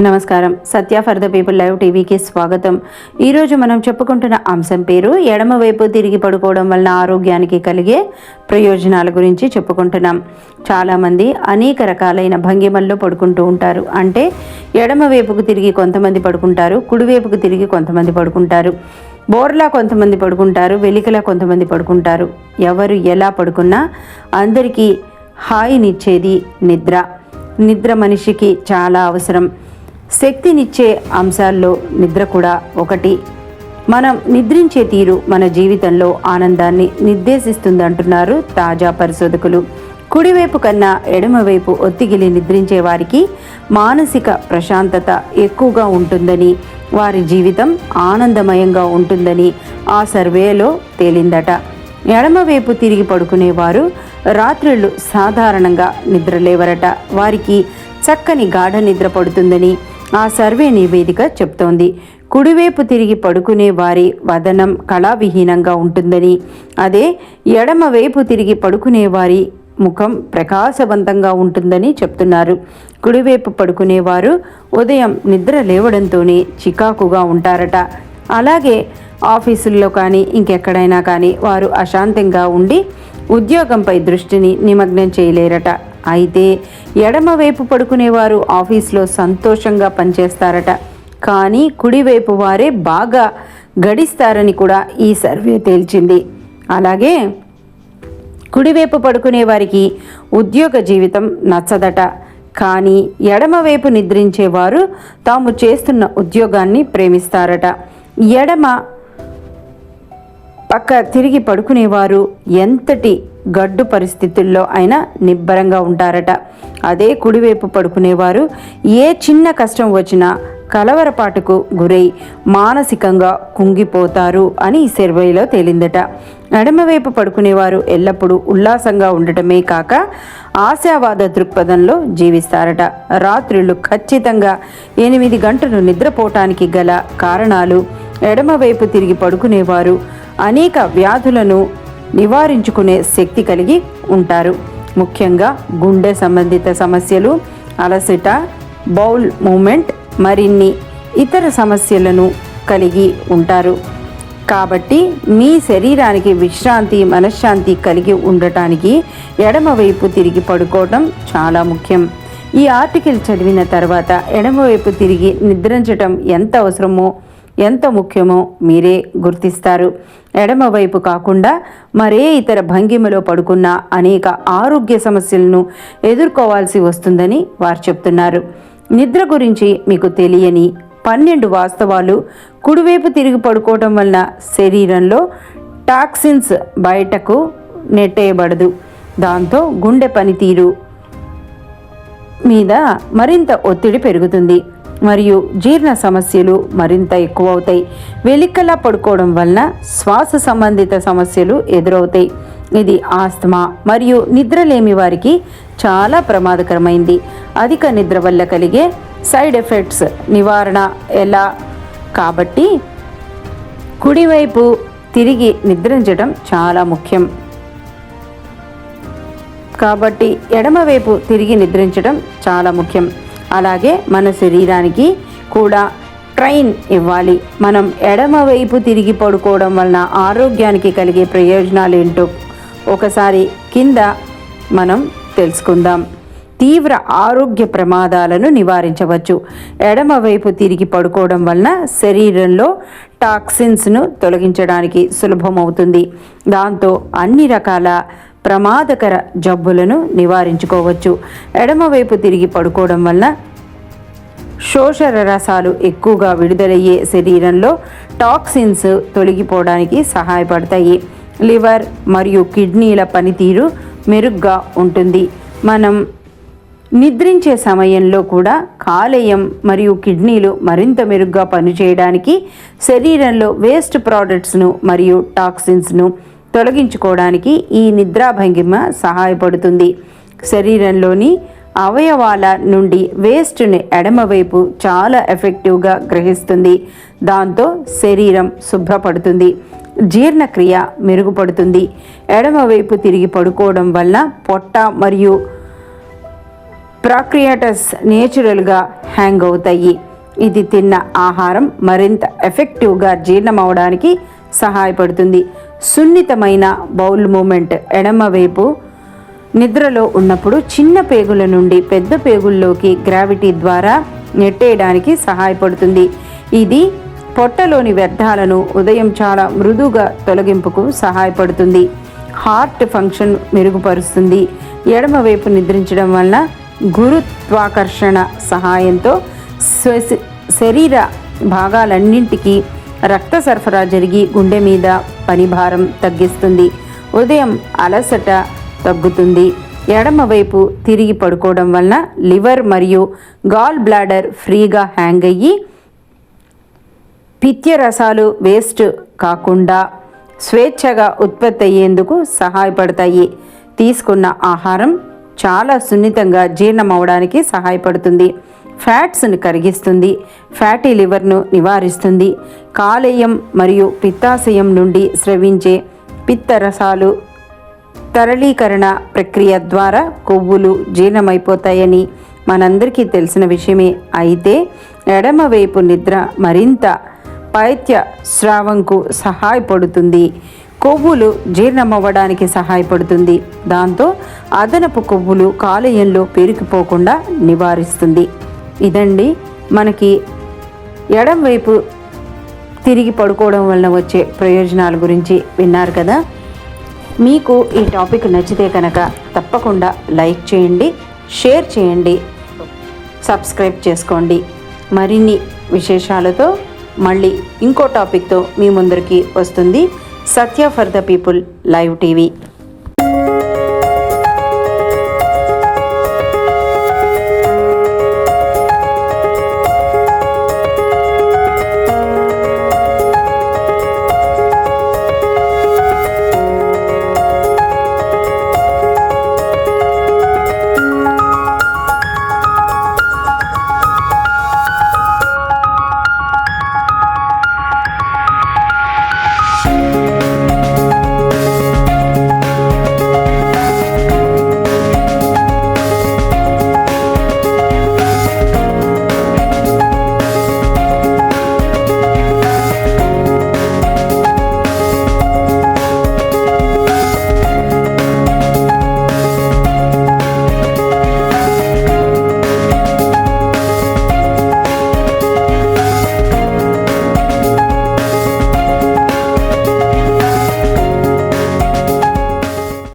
నమస్కారం. సత్య for the people live టీవీకి స్వాగతం. ఈరోజు మనం చెప్పుకుంటున్న అంశం పేరు ఎడమవైపు తిరిగి పడుకోవడం వలన ఆరోగ్యానికి కలిగే ప్రయోజనాల గురించి చెప్పుకుంటున్నాం. చాలామంది అనేక రకాలైన భంగిమల్లో పడుకుంటూ ఉంటారు. అంటే ఎడమవైపుకు తిరిగి కొంతమంది పడుకుంటారు, కుడివైపుకు తిరిగి కొంతమంది పడుకుంటారు, బోర్లా కొంతమంది పడుకుంటారు, వెలికలా కొంతమంది పడుకుంటారు. ఎవరు ఎలా పడుకున్నా అందరికీ హాయినిచ్చేది నిద్ర. నిద్ర మనిషికి చాలా అవసరం. శక్తినిచ్చే అంశాల్లో నిద్ర కూడా ఒకటి. మనం నిద్రించే తీరు మన జీవితంలో ఆనందాన్ని నిర్దేశిస్తుందంటున్నారు తాజా పరిశోధకులు. కుడివైపు కన్నా ఎడమవైపు ఒత్తిగిలి నిద్రించే వారికి మానసిక ప్రశాంతత ఎక్కువగా ఉంటుందని, వారి జీవితం ఆనందమయంగా ఉంటుందని ఆ సర్వేలో తేలిందట. ఎడమవైపు తిరిగి పడుకునేవారు రాత్రిళ్ళు సాధారణంగా నిద్రలేవరట. వారికి చక్కని గాఢ నిద్ర పడుతుందని ఆ సర్వే నివేదిక చెప్తోంది. కుడివైపు తిరిగి పడుకునే వారి వదనం కళావిహీనంగా ఉంటుందని, అదే ఎడమవైపు తిరిగి పడుకునే వారి ముఖం ప్రకాశవంతంగా ఉంటుందని చెప్తున్నారు. కుడివైపు పడుకునేవారు ఉదయం నిద్ర లేవడంతోనే చికాకుగా ఉంటారట. అలాగే ఆఫీసుల్లో కానీ ఇంకెక్కడైనా కానీ వారు అశాంతంగా ఉండి ఉద్యోగంపై దృష్టిని నిమగ్నం చేయలేరట. అయితే ఎడమవైపు పడుకునేవారు ఆఫీస్లో సంతోషంగా పనిచేస్తారట. కానీ కుడివైపు వారే బాగా గడిస్తారని కూడా ఈ సర్వే తేల్చింది. అలాగే కుడివైపు పడుకునే వారికి ఉద్యోగ జీవితం నచ్చదట. కానీ ఎడమవైపు నిద్రించేవారు తాము చేస్తున్న ఉద్యోగాన్ని ప్రేమిస్తారట. ఎడమ పక్క తిరిగి పడుకునేవారు ఎంతటి గడ్డు పరిస్థితుల్లో అయినా నిబ్బరంగా ఉంటారట. అదే కుడివైపు పడుకునేవారు ఏ చిన్న కష్టం వచ్చినా కలవరపాటుకు గురై మానసికంగా కుంగిపోతారు అని ఈ సర్వేలో తేలిందట. ఎడమవైపు పడుకునేవారు ఎల్లప్పుడూ ఉల్లాసంగా ఉండటమే కాక ఆశావాద దృక్పథంలో జీవిస్తారట. రాత్రులు ఖచ్చితంగా 8 గంటలు నిద్రపోవటానికి గల కారణాలు: ఎడమవైపు తిరిగి పడుకునేవారు అనేక వ్యాధులను నివారించుకునే శక్తి కలిగి ఉంటారు. ముఖ్యంగా గుండె సంబంధిత సమస్యలు, అలసట, బౌల్ మూమెంట్, మరిన్ని ఇతర సమస్యలను కలిగి ఉంటారు. కాబట్టి మీ శరీరానికి విశ్రాంతి, మనశ్శాంతి కలిగి ఉండటానికి ఎడమవైపు తిరిగి పడుకోవడం చాలా ముఖ్యం. ఈ ఆర్టికల్ చదివిన తర్వాత ఎడమవైపు తిరిగి నిద్రించటం ఎంత అవసరమో, ఎంత ముఖ్యమో మీరే గుర్తిస్తారు. ఎడమవైపు కాకుండా మరే ఇతర భంగిమలో పడుకున్న అనేక ఆరోగ్య సమస్యలను ఎదుర్కోవాల్సి వస్తుందని వారు చెప్తున్నారు. నిద్ర గురించి మీకు తెలియని 12 వాస్తవాలు. కుడివైపు తిరిగి పడుకోవడం వలన శరీరంలో టాక్సిన్స్ బయటకు నెట్టేయబడదు. దాంతో గుండె పనితీరు మీద మరింత ఒత్తిడి పెరుగుతుంది మరియు జీర్ణ సమస్యలు మరింత ఎక్కువ అవుతాయి. వెలికలా పడుకోవడం వలన శ్వాస సంబంధిత సమస్యలు ఎదురవుతాయి. ఇది ఆస్తమా మరియు నిద్రలేమి వారికి చాలా ప్రమాదకరమైంది. అధిక నిద్ర వల్ల కలిగే సైడ్ ఎఫెక్ట్స్ నివారణ ఎలా? కాబట్టి కుడివైపు తిరిగి నిద్రించడం చాలా ముఖ్యం. కాబట్టి ఎడమవైపు తిరిగి నిద్రించడం చాలా ముఖ్యం. అలాగే మన శరీరానికి కూడా ట్రైన్ ఇవ్వాలి. మనం ఎడమవైపు తిరిగి పడుకోవడం వలన ఆరోగ్యానికి కలిగే ప్రయోజనాలు ఏంటో ఒకసారి కింద మనం తెలుసుకుందాం. తీవ్ర ఆరోగ్య ప్రమాదాలను నివారించవచ్చు. ఎడమవైపు తిరిగి పడుకోవడం వలన శరీరంలో టాక్సిన్స్ను తొలగించడానికి సులభమవుతుంది. దాంతో అన్ని రకాల ప్రమాదకర జబ్బులను నివారించుకోవచ్చు. ఎడమవైపు తిరిగి పడుకోవడం వలన శోషర రసాలు ఎక్కువగా విడుదలయ్యే శరీరంలో టాక్సిన్స్ తొలగిపోవడానికి సహాయపడతాయి. లివర్ మరియు కిడ్నీల పనితీరు మెరుగ్గా ఉంటుంది. మనం నిద్రించే సమయంలో కూడా కాలేయం మరియు కిడ్నీలు మరింత మెరుగ్గా పనిచేయడానికి, శరీరంలో వేస్ట్ ప్రోడక్ట్స్ను మరియు టాక్సిన్స్ను తొలగించుకోవడానికి ఈ నిద్రా భంగిమ సహాయపడుతుంది. శరీరంలోని అవయవాల నుండి వేస్ట్ని ఎడమవైపు చాలా ఎఫెక్టివ్గా గ్రహిస్తుంది. దాంతో శరీరం శుభ్రపడుతుంది, జీర్ణక్రియ మెరుగుపడుతుంది. ఎడమవైపు తిరిగి పడుకోవడం వల్ల పొట్ట మరియు ప్రాక్రియాటస్ నేచురల్గా హ్యాంగ్ అవుతాయి. ఇది తిన్న ఆహారం మరింత ఎఫెక్టివ్గా జీర్ణమవడానికి సహాయపడుతుంది. సున్నితమైన బౌల్ మూమెంట్ ఎడమవైపు నిద్రలో ఉన్నప్పుడు చిన్న పేగుల నుండి పెద్ద పేగుల్లోకి గ్రావిటీ ద్వారా నెట్టేయడానికి సహాయపడుతుంది. ఇది పొట్టలోని వ్యర్థాలను ఉదయం చాలా మృదువుగా తొలగింపుకు సహాయపడుతుంది. హార్ట్ ఫంక్షన్ మెరుగుపరుస్తుంది. ఎడమవైపు నిద్రించడం వలన గురుత్వాకర్షణ సహాయంతో శరీర భాగాలన్నింటికీ రక్త సరఫరా జరిగి గుండె మీద పనిభారం తగ్గిస్తుంది. ఉదయం అలసట తగ్గుతుంది. ఎడమవైపు తిరిగి పడుకోవడం వలన లివర్ మరియు గాల్ బ్లాడర్ ఫ్రీగా హ్యాంగ్ అయ్యి పిత్యరసాలు వేస్ట్ కాకుండా స్వేచ్ఛగా ఉత్పత్తి అయ్యేందుకు సహాయపడతాయి. తీసుకున్న ఆహారం చాలా సున్నితంగా జీర్ణమవడానికి సహాయపడుతుంది. ఫ్యాట్స్ను కరిగిస్తుంది. ఫ్యాటీ లివర్ను నివారిస్తుంది. కాలేయం మరియు పిత్తాశయం నుండి స్రవించే పిత్తరసాలు తరళీకరణ ప్రక్రియ ద్వారా కొవ్వులు జీర్ణమైపోతాయని మనందరికీ తెలిసిన విషయమే. అయితే ఎడమవైపు నిద్ర మరింత పైత్య స్రావంకు సహాయపడుతుంది. కొవ్వులు జీర్ణమవ్వడానికి సహాయపడుతుంది. దాంతో అదనపు కొవ్వులు కాలేయంలో పేరుకుపోకుండా నివారిస్తుంది. ఇదండి మనకి ఎడమవైపు తిరిగి పడుకోవడం వలన వచ్చే ప్రయోజనాల గురించి విన్నారు కదా. మీకు ఈ టాపిక్ నచ్చితే కనుక తప్పకుండా లైక్ చేయండి, షేర్ చేయండి, సబ్స్క్రైబ్ చేసుకోండి. మరిన్ని విశేషాలతో మళ్ళీ ఇంకో టాపిక్తో మీ ముందరికి వస్తుంది Satya for the people live TV.